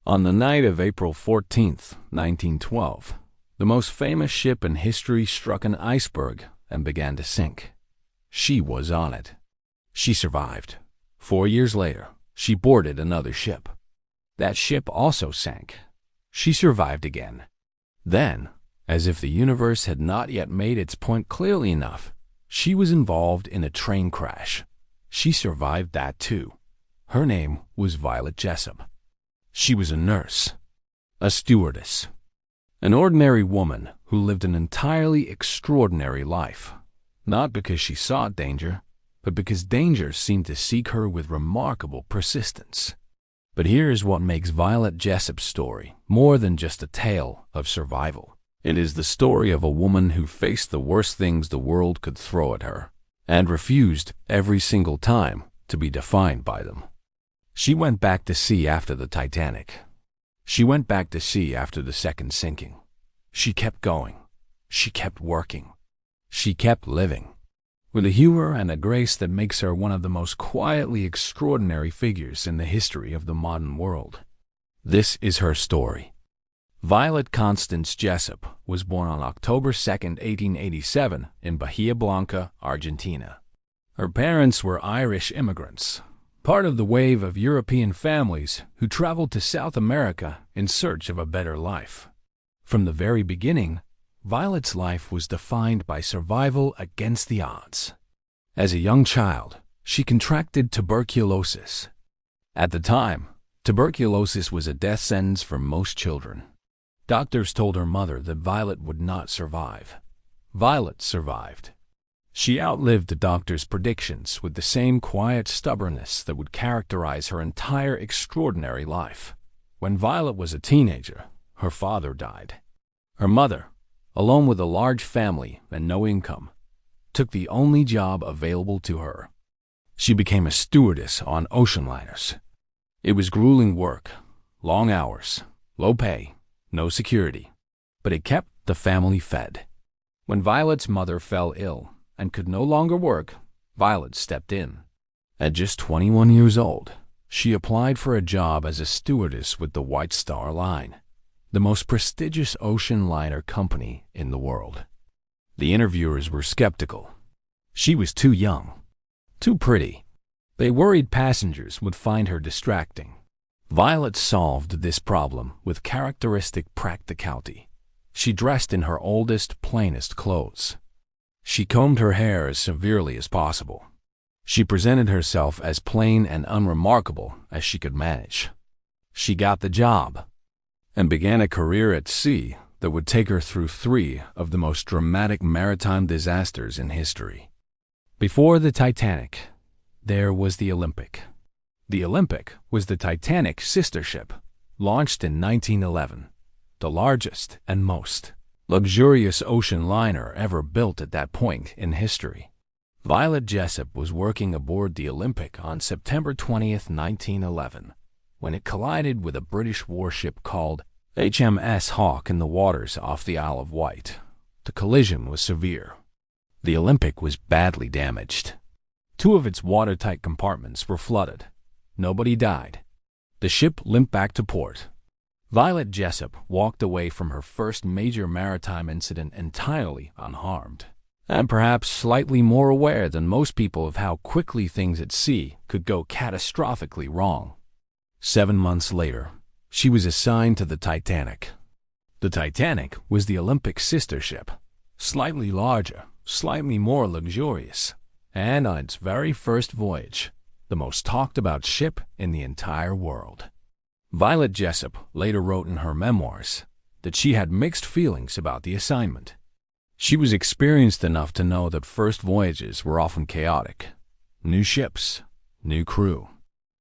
On the night of April 14th, 1912, the most famous ship in history struck an iceberg and began to sink. She was on it. She survived. 4 years later, she boarded another ship. That ship also sank. She survived again. Then, as if the universe had not yet made its point clearly enough, she was involved in a train crash. She survived that too. Her name was Violet Jessop. She was a nurse, a stewardess, an ordinary woman who lived an entirely extraordinary life, not because she sought danger, but because danger seemed to seek her with remarkable persistence. But here is what makes Violet Jessop's story more than just a tale of survival. It is the story of a woman who faced the worst things the world could throw at her, and refused every single time to be defined by them. She went back to sea after the Titanic. She went back to sea after the second sinking. She kept going. She kept working. She kept living, with a humor and a grace that makes her one of the most quietly extraordinary figures in the history of the modern world. This is her story. Violet Constance Jessop was born on October 2nd, 1887, in Bahia Blanca, Argentina. Her parents were Irish immigrants, part of the wave of European families who traveled to South America in search of a better life. From the very beginning, Violet's life was defined by survival against the odds. As a young child, she contracted tuberculosis. At the time, tuberculosis was a death sentence for most children. Doctors told her mother that Violet would not survive. Violet survived. She outlived the doctor's predictions with the same quiet stubbornness that would characterize her entire extraordinary life. When Violet was a teenager, her father died. Her mother, alone with a large family and no income, took the only job available to her. She became a stewardess on ocean liners. It was grueling work, long hours, low pay, no security, but it kept the family fed. When Violet's mother fell ill and could no longer work, Violet stepped in. At just 21 years old, she applied for a job as a stewardess with the White Star Line, the most prestigious ocean liner company in the world. The interviewers were skeptical. She was too young, too pretty. They worried passengers would find her distracting. Violet solved this problem with characteristic practicality. She dressed in her oldest, plainest clothes. She combed her hair as severely as possible. She presented herself as plain and unremarkable as she could manage. She got the job and began a career at sea that would take her through 3 of the most dramatic maritime disasters in history. Before the Titanic, there was the Olympic. The Olympic was the Titanic's sister ship, launched in 1911, the largest and most luxurious ocean liner ever built at that point in history. Violet Jessop was working aboard the Olympic on September 20th, 1911, when it collided with a British warship called HMS Hawke in the waters off the Isle of Wight. The collision was severe. The Olympic was badly damaged. 2 of its watertight compartments were flooded. Nobody died. The ship limped back to port. Violet Jessop walked away from her first major maritime incident entirely unharmed, and perhaps slightly more aware than most people of how quickly things at sea could go catastrophically wrong. 7 months later, she was assigned to the Titanic. The Titanic was the Olympic's sister ship, slightly larger, slightly more luxurious, and on its very first voyage, the most talked about ship in the entire world. Violet Jessop later wrote in her memoirs that she had mixed feelings about the assignment. She was experienced enough to know that first voyages were often chaotic. New ships, new crew,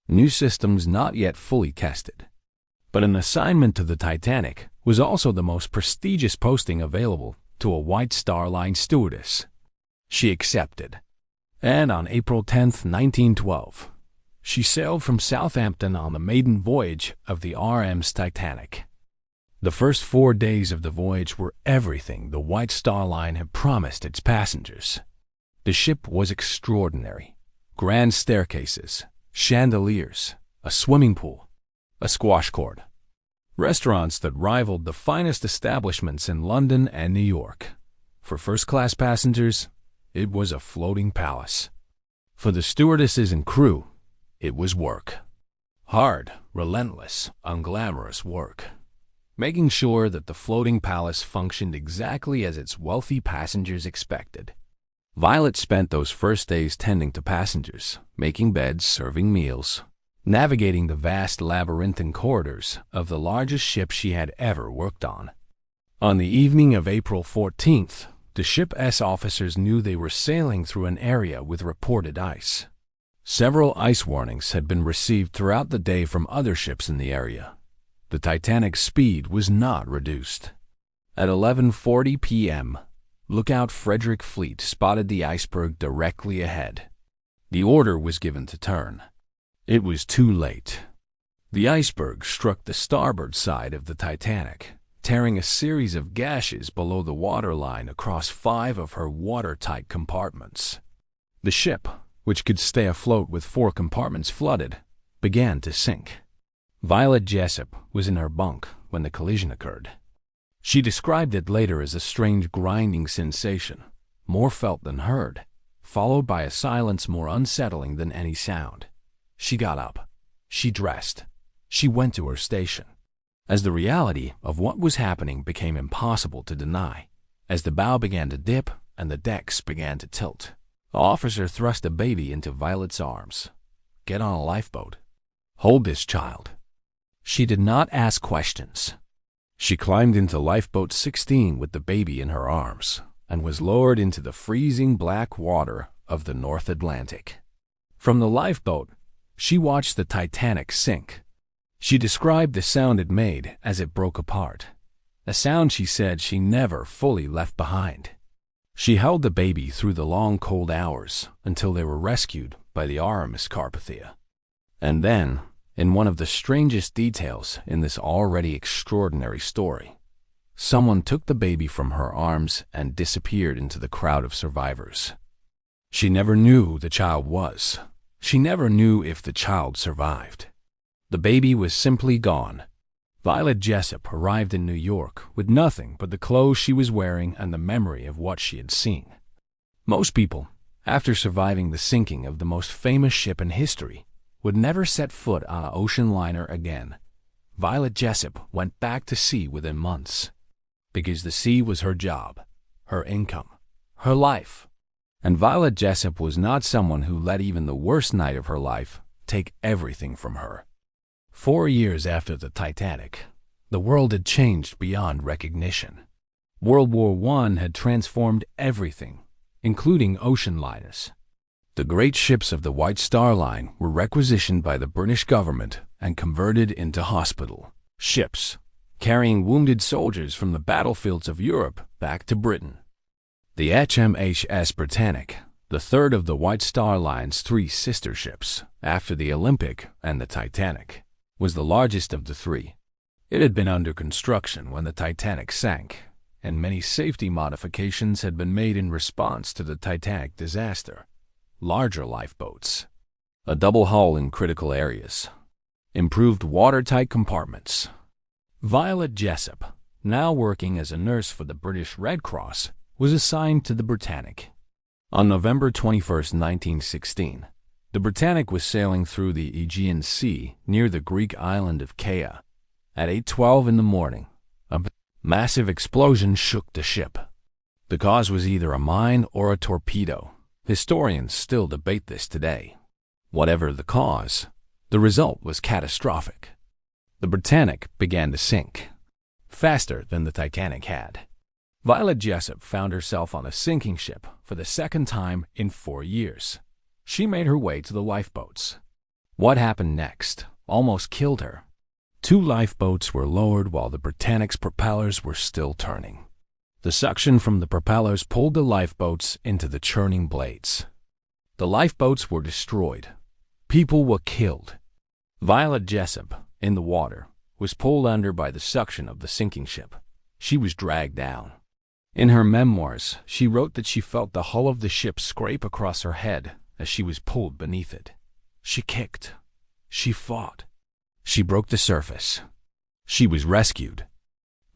new systems not yet fully tested. But an assignment to the Titanic was also the most prestigious posting available to a White Star Line stewardess. She accepted, and on April 10th, 1912, she sailed from Southampton on the maiden voyage of the RMS Titanic. The first 4 days of the voyage were everything the White Star Line had promised its passengers. The ship was extraordinary. Grand staircases, chandeliers, a swimming pool, a squash court, Restaurants that rivaled the finest establishments in London and New York. For first-class passengers, it was a floating palace. For the stewardesses and crew, it was work. Hard, relentless, unglamorous work, making sure that the floating palace functioned exactly as its wealthy passengers expected. Violet spent those first days tending to passengers, making beds, serving meals, navigating the vast labyrinthine corridors of the largest ship she had ever worked on. On the evening of April 14th, the ship's officers knew they were sailing through an area with reported ice. Several ice warnings had been received throughout the day from other ships in the area. The Titanic's speed was not reduced. At 11:40 p.m., Lookout Frederick Fleet spotted the iceberg directly ahead. The order was given to turn. It was too late. The iceberg struck the starboard side of the Titanic, tearing a series of gashes below the waterline across 5 of her watertight compartments. The ship, which could stay afloat with 4 compartments flooded, began to sink. Violet Jessop was in her bunk when the collision occurred. She described it later as a strange grinding sensation, more felt than heard, followed by a silence more unsettling than any sound. She got up. She dressed. She went to her station. As the reality of what was happening became impossible to deny, as the bow began to dip and the decks began to tilt, the officer thrust a baby into Violet's arms. "Get on a lifeboat. Hold this child." She did not ask questions. She climbed into Lifeboat 16 with the baby in her arms and was lowered into the freezing black water of the North Atlantic. From the lifeboat, she watched the Titanic sink. She described the sound it made as it broke apart, a sound she said she never fully left behind. She held the baby through the long cold hours until they were rescued by the RMS Carpathia. And then, in one of the strangest details in this already extraordinary story, someone took the baby from her arms and disappeared into the crowd of survivors. She never knew who the child was. She never knew if the child survived. The baby was simply gone. Violet Jessop arrived in New York with nothing but the clothes she was wearing and the memory of what she had seen. Most people, after surviving the sinking of the most famous ship in history, would never set foot on an ocean liner again. Violet Jessop went back to sea within months, because the sea was her job, her income, her life. And Violet Jessop was not someone who let even the worst night of her life take everything from her. 4 years after the Titanic, the world had changed beyond recognition. World War I had transformed everything, including ocean liners. The great ships of the White Star Line were requisitioned by the British government and converted into hospital ships, carrying wounded soldiers from the battlefields of Europe back to Britain. The HMHS Britannic, the third of the White Star Line's 3 sister ships, after the Olympic and the Titanic, was the largest of the 3. It had been under construction when the Titanic sank, and many safety modifications had been made in response to the Titanic disaster. Larger lifeboats, a double hull in critical areas, improved watertight compartments. Violet Jessop, now working as a nurse for the British Red Cross, was assigned to the Britannic. On November 21, 1916, the Britannic was sailing through the Aegean Sea near the Greek island of Kea. At 8:12 in the morning, a massive explosion shook the ship. The cause was either a mine or a torpedo. Historians still debate this today. Whatever the cause, the result was catastrophic. The Britannic began to sink, faster than the Titanic had. Violet Jessop found herself on a sinking ship for the second time in 4 years. She made her way to the lifeboats. What happened next almost killed her. 2 lifeboats were lowered while the Britannic's propellers were still turning. The suction from the propellers pulled the lifeboats into the churning blades. The lifeboats were destroyed. People were killed. Violet Jessop, in the water, was pulled under by the suction of the sinking ship. She was dragged down. In her memoirs, she wrote that she felt the hull of the ship scrape across her head as she was pulled beneath it. She kicked. She fought. She broke the surface. She was rescued.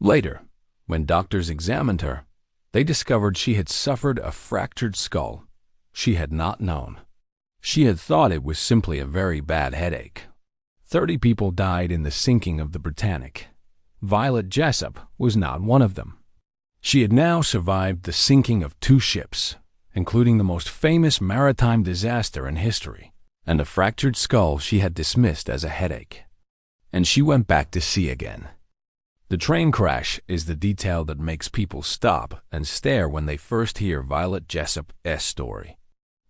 Later, when doctors examined her, they discovered she had suffered a fractured skull. She had not known. She had thought it was simply a very bad headache. 30 people died in the sinking of the Titanic. Violet Jessop was not one of them. She had now survived the sinking of 2 ships, including the most famous maritime disaster in history, and a fractured skull she had dismissed as a headache. And she went back to sea again. The train crash is the detail that makes people stop and stare when they first hear Violet Jessop's story.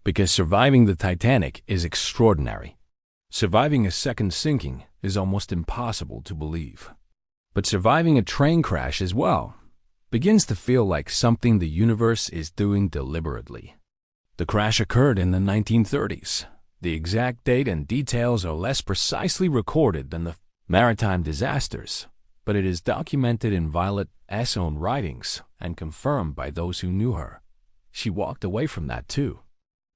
Because surviving the Titanic is extraordinary. Surviving a second sinking is almost impossible to believe. But surviving a train crash as well begins to feel like something the universe is doing deliberately. The crash occurred in the 1930s. The exact date and details are less precisely recorded than the maritime disasters, but it is documented in Violet's own writings and confirmed by those who knew her. She walked away from that too.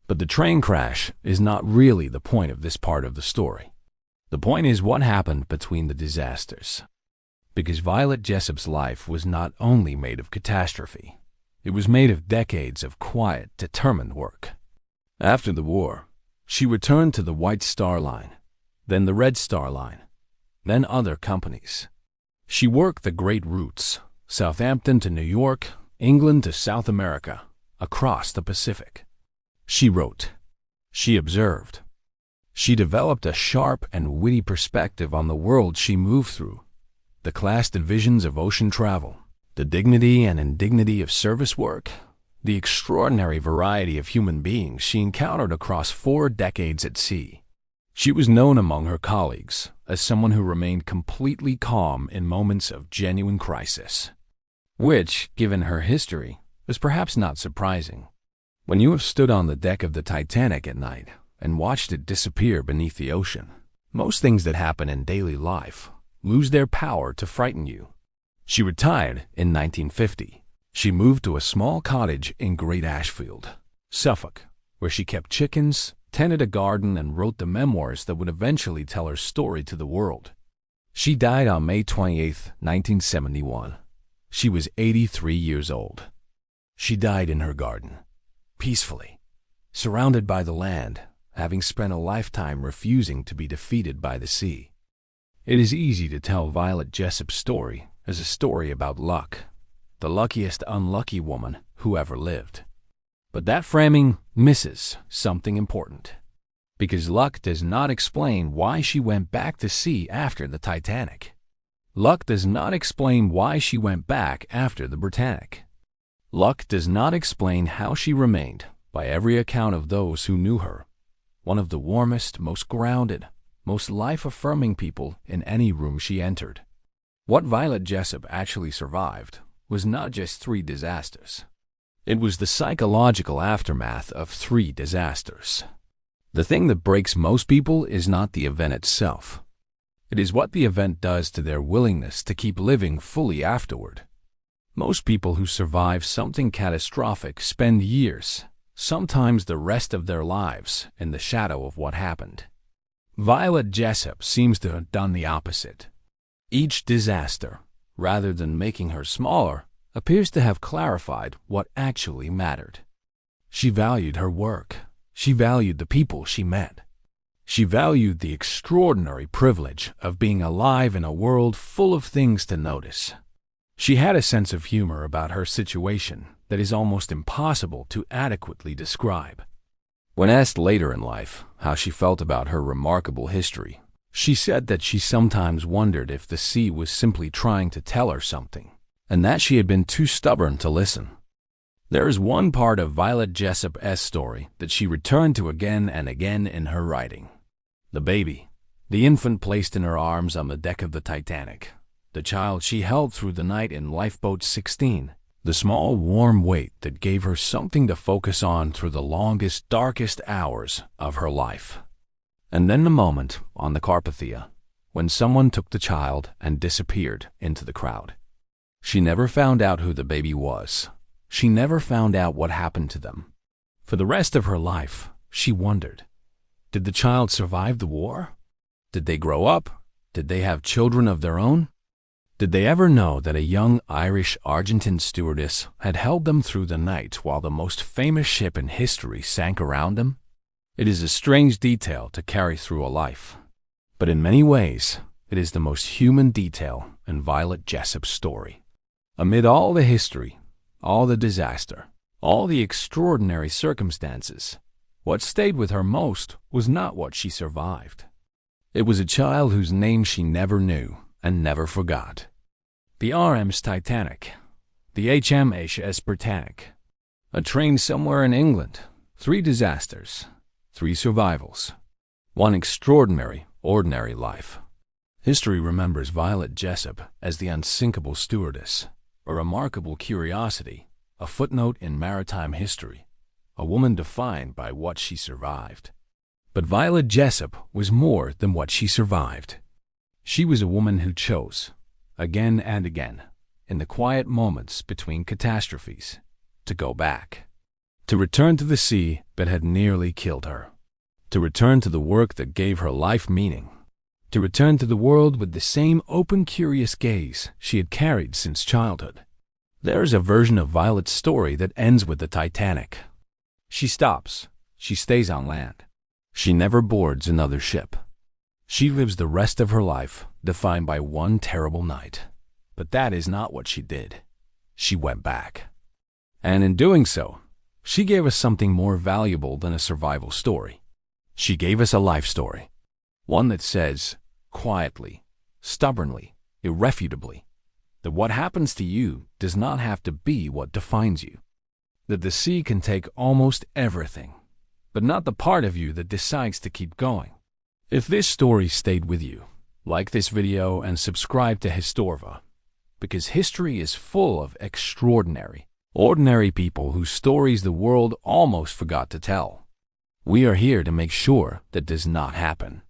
But the train crash is not really the point of this part of the story. The point is what happened between the disasters. Because Violet Jessop's life was not only made of catastrophe, it was made of decades of quiet, determined work. After the war, she returned to the White Star Line, then the Red Star Line, then other companies. She worked the great routes, Southampton to New York, England to South America, across the Pacific. She wrote. She observed. She developed a sharp and witty perspective on the world she moved through, the class divisions of ocean travel, the dignity and indignity of service work, the extraordinary variety of human beings she encountered across 4 decades at sea. She was known among her colleagues as someone who remained completely calm in moments of genuine crisis, which, given her history, was perhaps not surprising. When you have stood on the deck of the Titanic at night and watched it disappear beneath the ocean, most things that happen in daily life lose their power to frighten you. She retired in 1950. She moved to a small cottage in Great Ashfield, Suffolk, where she kept chickens, tended a garden, and wrote the memoirs that would eventually tell her story to the world. She died on May 28, 1971. She was 83 years old. She died in her garden, peacefully, surrounded by the land, having spent a lifetime refusing to be defeated by the sea. It is easy to tell Violet Jessop's story as a story about luck, the luckiest unlucky woman who ever lived. But that framing misses something important, because luck does not explain why she went back to sea after the Titanic. Luck does not explain why she went back after the Britannic. Luck does not explain how she remained, by every account of those who knew her, one of the warmest, most grounded, most life-affirming people in any room she entered. What Violet Jessop actually survived was not just 3 disasters. It was the psychological aftermath of 3 disasters. The thing that breaks most people is not the event itself. It is what the event does to their willingness to keep living fully afterward. Most people who survive something catastrophic spend years, sometimes the rest of their lives, in the shadow of what happened. Violet Jessop seems to have done the opposite. Each disaster, rather than making her smaller, appears to have clarified what actually mattered. She valued her work. She valued the people she met. She valued the extraordinary privilege of being alive in a world full of things to notice. She had a sense of humor about her situation that is almost impossible to adequately describe. When asked later in life how she felt about her remarkable history, she said that she sometimes wondered if the sea was simply trying to tell her something, and that she had been too stubborn to listen. There is one part of Violet Jessop's story that she returned to again and again in her writing. The baby, the infant placed in her arms on the deck of the Titanic, the child she held through the night in Lifeboat 16, the small warm weight that gave her something to focus on through the longest, darkest hours of her life. And then the moment on the Carpathia, when someone took the child and disappeared into the crowd. She never found out who the baby was. She never found out what happened to them. For the rest of her life, she wondered, did the child survive the war? Did they grow up? Did they have children of their own? Did they ever know that a young Irish-Argentine stewardess had held them through the night while the most famous ship in history sank around them? It is a strange detail to carry through a life, but in many ways, it is the most human detail in Violet Jessop's story. Amid all the history, all the disaster, all the extraordinary circumstances, what stayed with her most was not what she survived. It was a child whose name she never knew and never forgot. The RMS Titanic, the HMS Britannic, a train somewhere in England, 3 disasters, 3 survivals, 1 extraordinary, ordinary life. History remembers Violet Jessop as the unsinkable stewardess, a remarkable curiosity, a footnote in maritime history, a woman defined by what she survived. But Violet Jessop was more than what she survived. She was a woman who chose, again and again, in the quiet moments between catastrophes, to go back, to return to the sea that had nearly killed her, to return to the work that gave her life meaning, to return to the world with the same open, curious gaze she had carried since childhood. There is a version of Violet's story that ends with the Titanic. She stops. She stays on land. She never boards another ship. She lives the rest of her life defined by one terrible night. But that is not what she did. She went back. And in doing so, she gave us something more valuable than a survival story. She gave us a life story. One that says, quietly, stubbornly, irrefutably, that what happens to you does not have to be what defines you. That the sea can take almost everything, but not the part of you that decides to keep going. If this story stayed with you, like this video and subscribe to Historva, because history is full of extraordinary, ordinary people whose stories the world almost forgot to tell. We are here to make sure that does not happen.